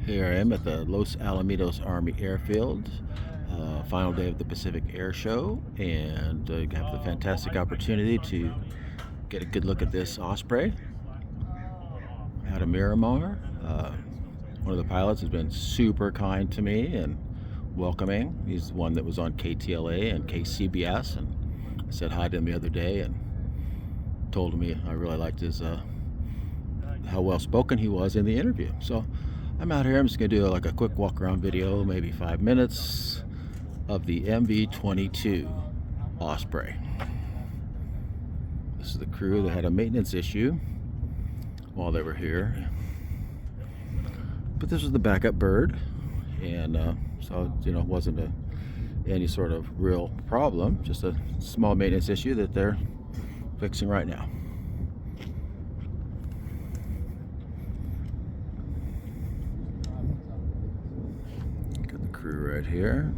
Here I am at the Los Alamitos Army Airfield, final day of the Pacific Airshow, and have the fantastic opportunity to get a good look at this Osprey out of Miramar. One of the pilots has been super kind to me and welcoming. He's the one that was on KTLA and KCBS, and I said hi to him the other day and told me I really liked his how well spoken he was in the interview. So I'm out here. I'm just gonna do like a quick walk around video, maybe 5 minutes, of the MV-22 Osprey. This is the crew that had a maintenance issue while they were here, but this was the backup bird, and so it wasn't any sort of real problem, just a small maintenance issue that they're fixing right now. Crew right here.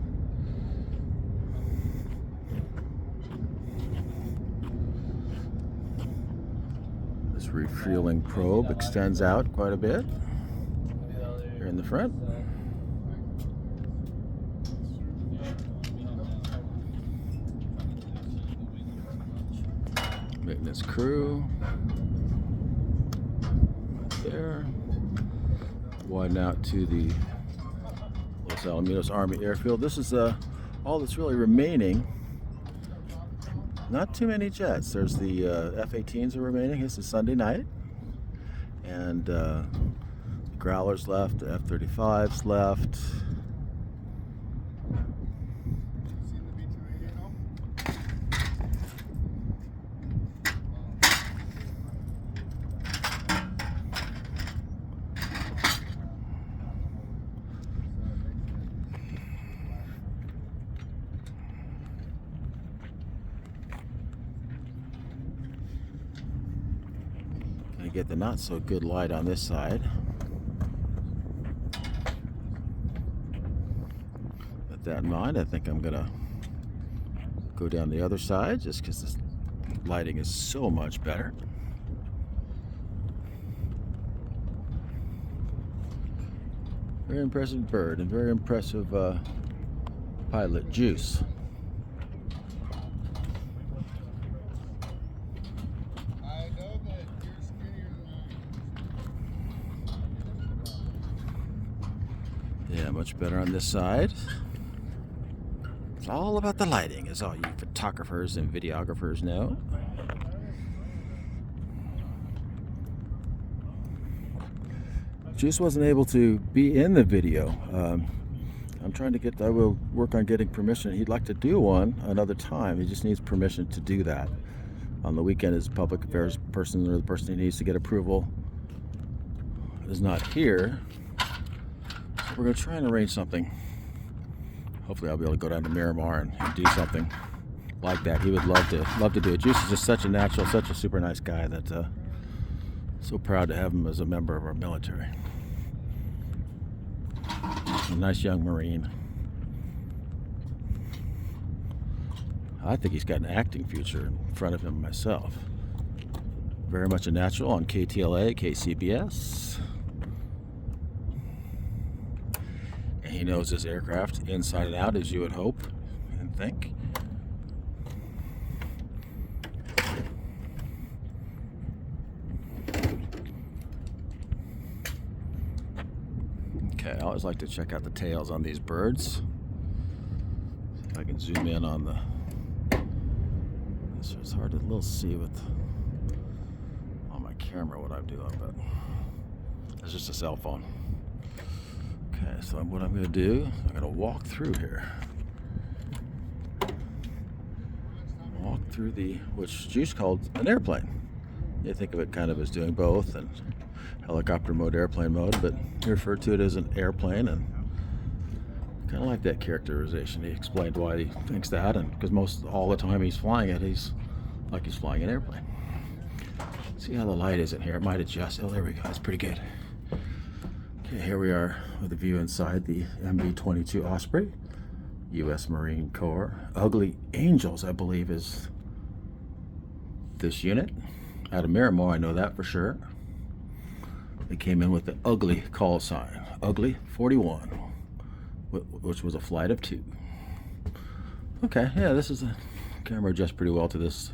This refueling probe extends out quite a bit here in the front. Maintenance crew right there. Widen out to the Los Alamitos Army Airfield. This is all that's really remaining. Not too many jets. There's the F-18s are remaining. This is Sunday night, and the Growlers left. The F-35s left. Get the not so good light on this side. With that in mind, I think I'm gonna go down the other side just because this lighting is so much better. Very impressive bird and very impressive pilot, Juice. Yeah, much better on this side. It's all about the lighting, as all you photographers and videographers know. Juice wasn't able to be in the video. I will work on getting permission. He'd like to do one another time. He just needs permission to do that. On the weekend, his public affairs person, or the person he needs to get approval, is not here. We're going to try and arrange something. Hopefully I'll be able to go down to Miramar and do something like that. He would love to do it. Juice is just such a natural, such a super nice guy that so proud to have him as a member of our military. A nice young Marine. I think he's got an acting future in front of him myself. Very much a natural on KTLA, KCBS. He knows his aircraft inside and out, as you would hope and think. Okay, I always like to check out the tails on these birds. See if I can zoom in on the... It's hard to see with on my camera what I'm doing, but it's just a cell phone. Okay, so what I'm going to do, I'm going to walk through here. Walk through which Juice called an airplane. You think of it kind of as doing both, and helicopter mode, airplane mode, but he referred to it as an airplane, and kind of like that characterization. He explained why he thinks that, and because all the time he's flying it, he's like he's flying an airplane. See how the light is in here. It might adjust. Oh, there we go. That's pretty good. Okay, here we are with a view inside the MV-22 Osprey, U.S. Marine Corps. Ugly Angels, I believe, is this unit. Out of Miramar, I know that for sure. They came in with the ugly call sign. ugly 41, which was a flight of 2. Okay, yeah, this is a camera adjusts pretty well to this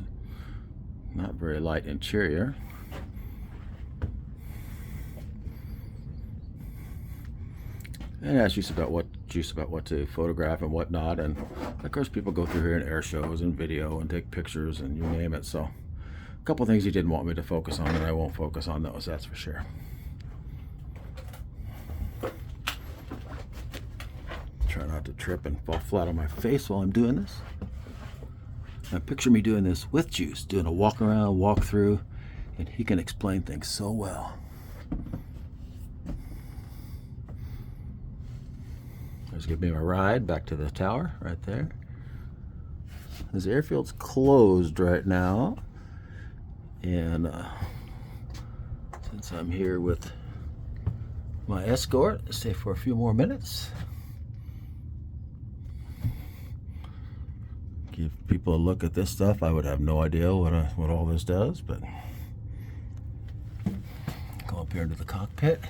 not very light interior. And it asks you about what to photograph and whatnot. And of course, people go through here in air shows and video and take pictures and you name it. So, a couple things he didn't want me to focus on, and I won't focus on those. That's for sure. Try not to trip and fall flat on my face while I'm doing this. Now, picture me doing this with Juice, doing a walk around, walk through, and he can explain things so well. There's going to be my ride back to the tower right there. This airfield's closed right now, and since I'm here with my escort, I'll stay for a few more minutes. Give people a look at this stuff. I would have no idea what all this does, but go up here into the cockpit.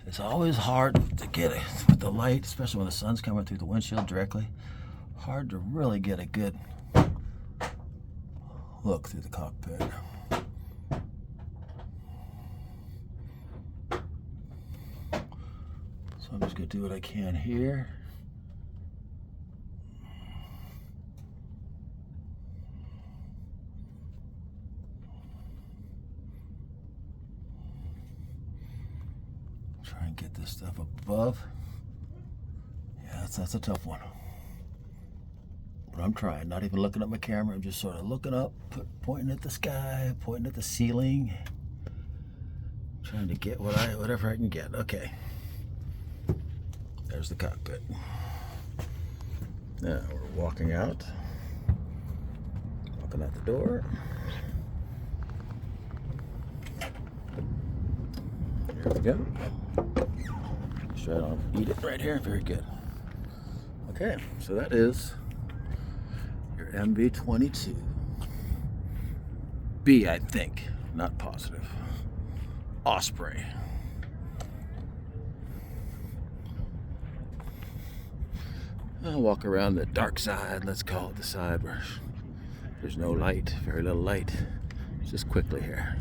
It's always hard to get it with the light, especially when the sun's coming through the windshield directly. Hard to really get a good look through the cockpit. So I'm just going to do what I can here. Try and get this stuff above. Yeah, that's a tough one. But I'm trying, not even looking at my camera. I'm just sort of looking up, pointing at the sky, pointing at the ceiling, trying to get whatever I can get. Okay. There's the cockpit. Now we're walking out. Walking out the door. Here we go. Just try to eat it right here. Very good. Okay, so that is your MV-22 B, I think, not positive. Osprey. I'll walk around the dark side, let's call it the side where there's no light, very little light. Just quickly here.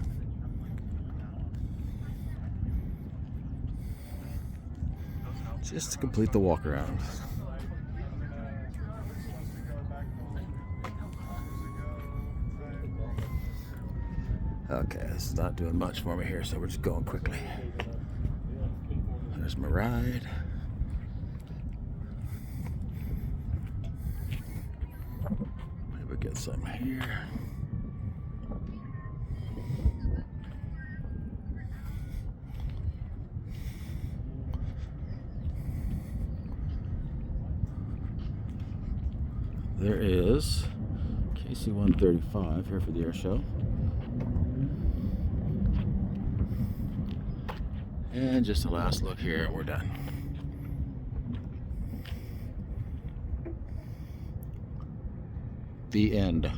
Just to complete the walk around. Okay, this is not doing much for me here, so we're just going quickly. There's my ride. Maybe get some here. There is KC-135 here for the air show. And just a last look here, and we're done. The end.